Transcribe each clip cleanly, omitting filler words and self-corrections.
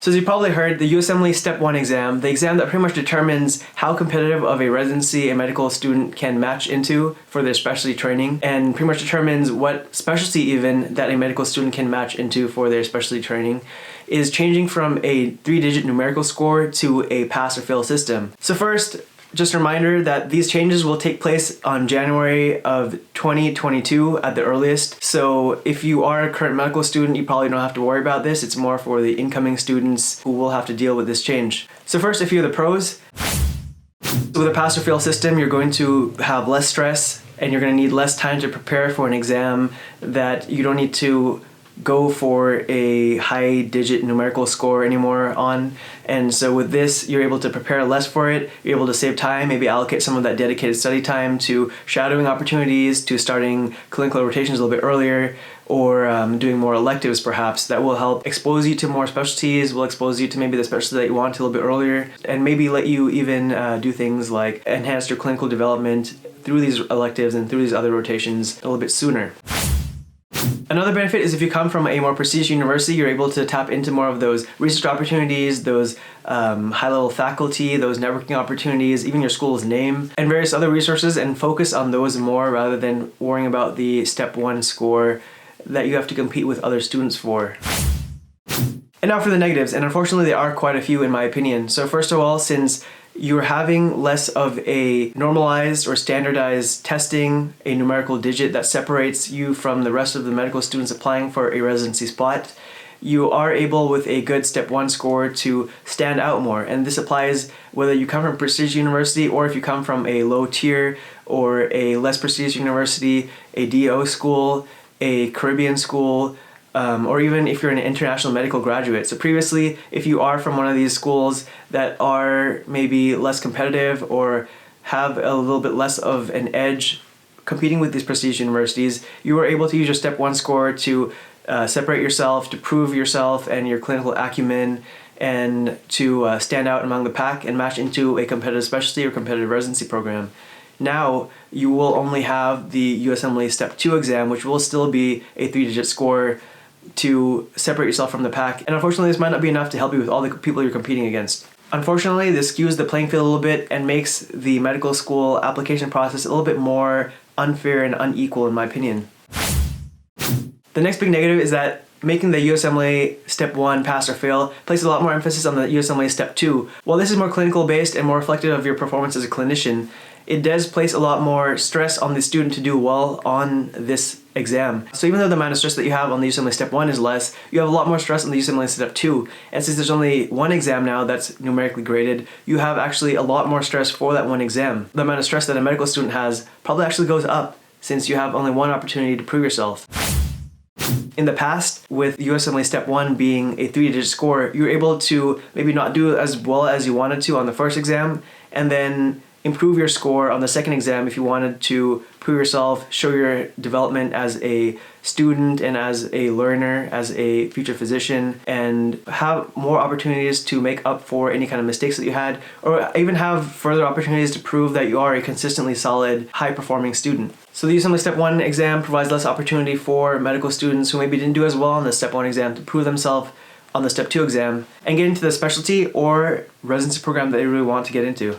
So as you probably heard, the USMLE Step 1 exam, the exam that pretty much determines how competitive of a residency a medical student can match into for their specialty training, and pretty much determines what specialty even that a medical student can match into for their specialty training, is changing from a 3-digit numerical score to a pass or fail system. So first, just a reminder that these changes will take place on January of 2022 at the earliest. So if you are a current medical student, you probably don't have to worry about this. It's more for the incoming students who will have to deal with this change. So first, a few of the pros. With a pass or fail system, you're going to have less stress and you're going to need less time to prepare for an exam that you don't need to go for a high digit numerical score anymore on. And so with this, you're able to prepare less for it. You're able to save time, maybe allocate some of that dedicated study time to shadowing opportunities, to starting clinical rotations a little bit earlier, or doing more electives perhaps. That will help expose you to more specialties, will expose you to maybe the specialty that you want a little bit earlier, and maybe let you even do things like enhance your clinical development through these electives and through these other rotations a little bit sooner. Another benefit is if you come from a more prestigious university, you're able to tap into more of those research opportunities, those high-level faculty, those networking opportunities, even your school's name, and various other resources, and focus on those more rather than worrying about the Step 1 score that you have to compete with other students for. And now for the negatives, and unfortunately there are quite a few in my opinion. So first of all, since you're having less of a normalized or standardized testing, a numerical digit that separates you from the rest of the medical students applying for a residency spot, you are able with a good Step 1 score to stand out more. And this applies whether you come from a prestigious university or if you come from a low tier or a less prestigious university, a DO school, a Caribbean school, or even if you're an international medical graduate. So previously, if you are from one of these schools that are maybe less competitive or have a little bit less of an edge competing with these prestigious universities, you were able to use your Step 1 score to separate yourself, to prove yourself and your clinical acumen, and to stand out among the pack and match into a competitive specialty or competitive residency program. Now, you will only have the USMLE Step 2 exam, which will still be a 3-digit score to separate yourself from the pack. And unfortunately, this might not be enough to help you with all the people you're competing against. Unfortunately, this skews the playing field a little bit and makes the medical school application process a little bit more unfair and unequal in my opinion. The next big negative is that making the USMLE Step 1 pass or fail places a lot more emphasis on the USMLE Step 2. While this is more clinical based and more reflective of your performance as a clinician, it does place a lot more stress on the student to do well on this exam. So even though the amount of stress that you have on the USMLE Step 1 is less, you have a lot more stress on the USMLE Step 2. And since there's only one exam now that's numerically graded, you have actually a lot more stress for that one exam. The amount of stress that a medical student has probably actually goes up since you have only one opportunity to prove yourself. In the past, with USMLE Step 1 being a 3-digit score, you were able to maybe not do as well as you wanted to on the first exam, and then improve your score on the second exam if you wanted to prove yourself, show your development as a student and as a learner, as a future physician, and have more opportunities to make up for any kind of mistakes that you had, or even have further opportunities to prove that you are a consistently solid, high-performing student. So the USMLE Step 1 exam provides less opportunity for medical students who maybe didn't do as well on the Step 1 exam to prove themselves on the Step 2 exam and get into the specialty or residency program that they really want to get into.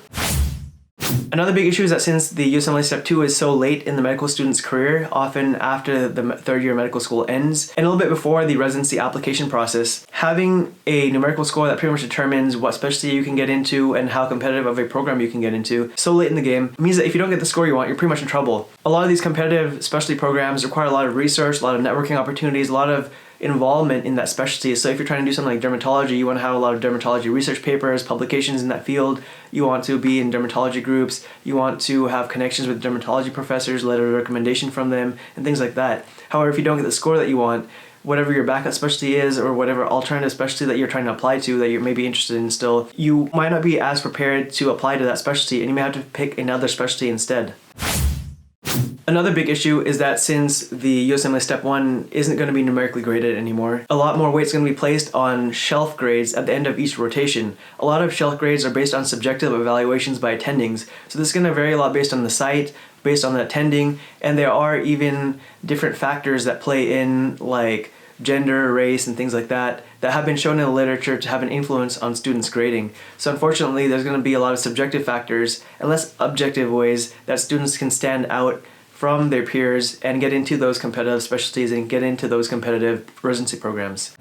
Another big issue is that since the USMLE Step 2 is so late in the medical student's career, often after the third year of medical school ends, and a little bit before the residency application process, having a numerical score that pretty much determines what specialty you can get into and how competitive of a program you can get into so late in the game means that if you don't get the score you want, you're pretty much in trouble. A lot of these competitive specialty programs require a lot of research, a lot of networking opportunities, a lot of involvement in that specialty. So if you're trying to do something like dermatology, you want to have a lot of dermatology research papers, publications in that field. You want to be in dermatology groups. You want to have connections with dermatology professors, letter of recommendation from them, and things like that. However, if you don't get the score that you want, whatever your backup specialty is or whatever alternative specialty that you're trying to apply to that you're maybe interested in still, you might not be as prepared to apply to that specialty and you may have to pick another specialty instead. Another big issue is that since the USMLE Step 1 isn't going to be numerically graded anymore, a lot more weight is going to be placed on shelf grades at the end of each rotation. A lot of shelf grades are based on subjective evaluations by attendings, so this is going to vary a lot based on the site, based on the attending, and there are even different factors that play in, like gender, race, and things like that have been shown in the literature to have an influence on students' grading. So unfortunately, there's going to be a lot of subjective factors and less objective ways that students can stand out from their peers and get into those competitive specialties and get into those competitive residency programs.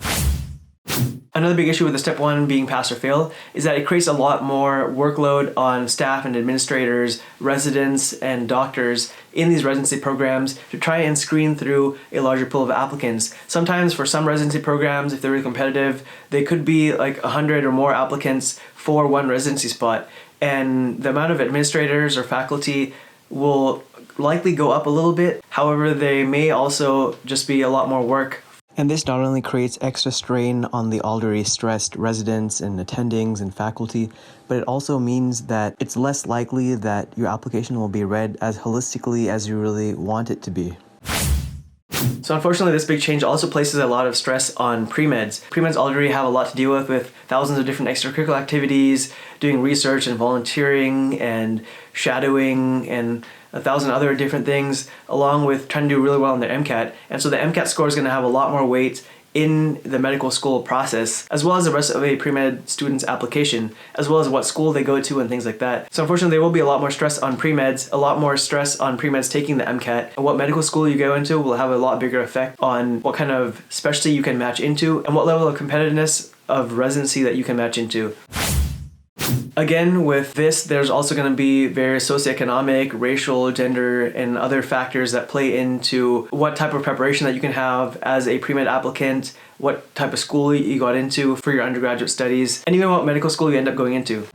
Another big issue with the Step 1 being pass or fail is that it creates a lot more workload on staff and administrators, residents, and doctors in these residency programs to try and screen through a larger pool of applicants. Sometimes for some residency programs, if they're really competitive, they could be like 100 or more applicants for one residency spot. And the amount of administrators or faculty will likely go up a little bit. However, they may also just be a lot more work. And this not only creates extra strain on the already stressed residents and attendings and faculty, but it also means that it's less likely that your application will be read as holistically as you really want it to be. So unfortunately, this big change also places a lot of stress on pre-meds. Pre-meds already have a lot to deal with thousands of different extracurricular activities, doing research and volunteering and shadowing and 1,000 other different things, along with trying to do really well in their MCAT. And so the MCAT score is going to have a lot more weight in the medical school process, as well as the rest of a pre-med student's application, as well as what school they go to and things like that. So unfortunately, there will be a lot more stress on pre-meds, a lot more stress on pre-meds taking the MCAT. And what medical school you go into will have a lot bigger effect on what kind of specialty you can match into and what level of competitiveness of residency that you can match into. Again, with this, there's also going to be various socioeconomic, racial, gender, and other factors that play into what type of preparation that you can have as a pre-med applicant, what type of school you got into for your undergraduate studies, and even what medical school you end up going into.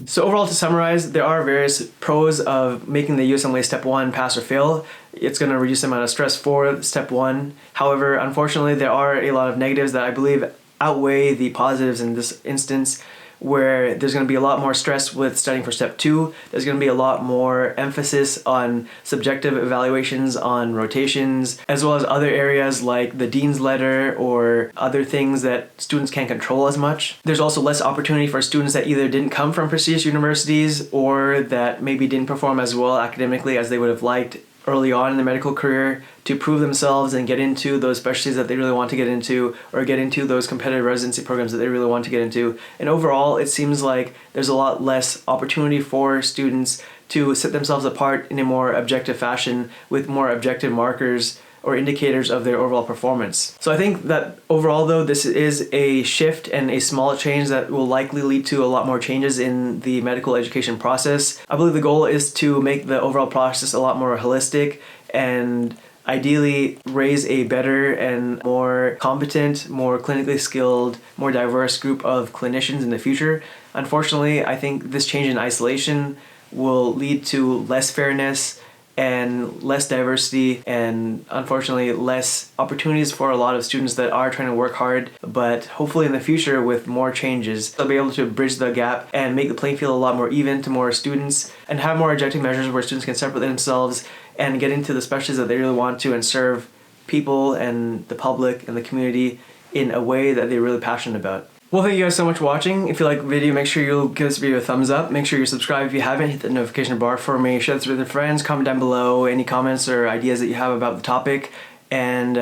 So overall, to summarize, there are various pros of making the USMLE Step 1 pass or fail. It's going to reduce the amount of stress for Step 1. However, unfortunately, there are a lot of negatives that I believe outweigh the positives in this instance, where there's going to be a lot more stress with studying for Step 2. There's going to be a lot more emphasis on subjective evaluations, on rotations, as well as other areas like the dean's letter or other things that students can't control as much. There's also less opportunity for students that either didn't come from prestigious universities or that maybe didn't perform as well academically as they would have liked early on in their medical career to prove themselves and get into those specialties that they really want to get into, or get into those competitive residency programs that they really want to get into. And overall, it seems like there's a lot less opportunity for students to set themselves apart in a more objective fashion with more objective markers or indicators of their overall performance. So I think that overall though, this is a shift and a small change that will likely lead to a lot more changes in the medical education process. I believe the goal is to make the overall process a lot more holistic and ideally raise a better and more competent, more clinically skilled, more diverse group of clinicians in the future. Unfortunately, I think this change in isolation will lead to less fairness and less diversity, and unfortunately less opportunities for a lot of students that are trying to work hard. But hopefully in the future, with more changes, they'll be able to bridge the gap and make the playing field a lot more even to more students and have more objective measures where students can separate themselves and get into the specialties that they really want to and serve people and the public and the community in a way that they're really passionate about. Well, thank you guys so much for watching. If you like the video, make sure you give this video a thumbs up. Make sure you subscribe if you haven't. Hit the notification bar for me. Share this with your friends. Comment down below any comments or ideas that you have about the topic. And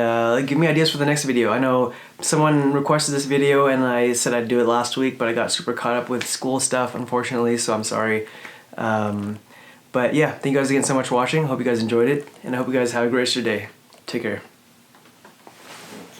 give me ideas for the next video. I know someone requested this video and I said I'd do it last week, but I got super caught up with school stuff, unfortunately, so I'm sorry. But yeah, thank you guys again so much for watching. Hope you guys enjoyed it, and I hope you guys have a great rest of your day. Take care.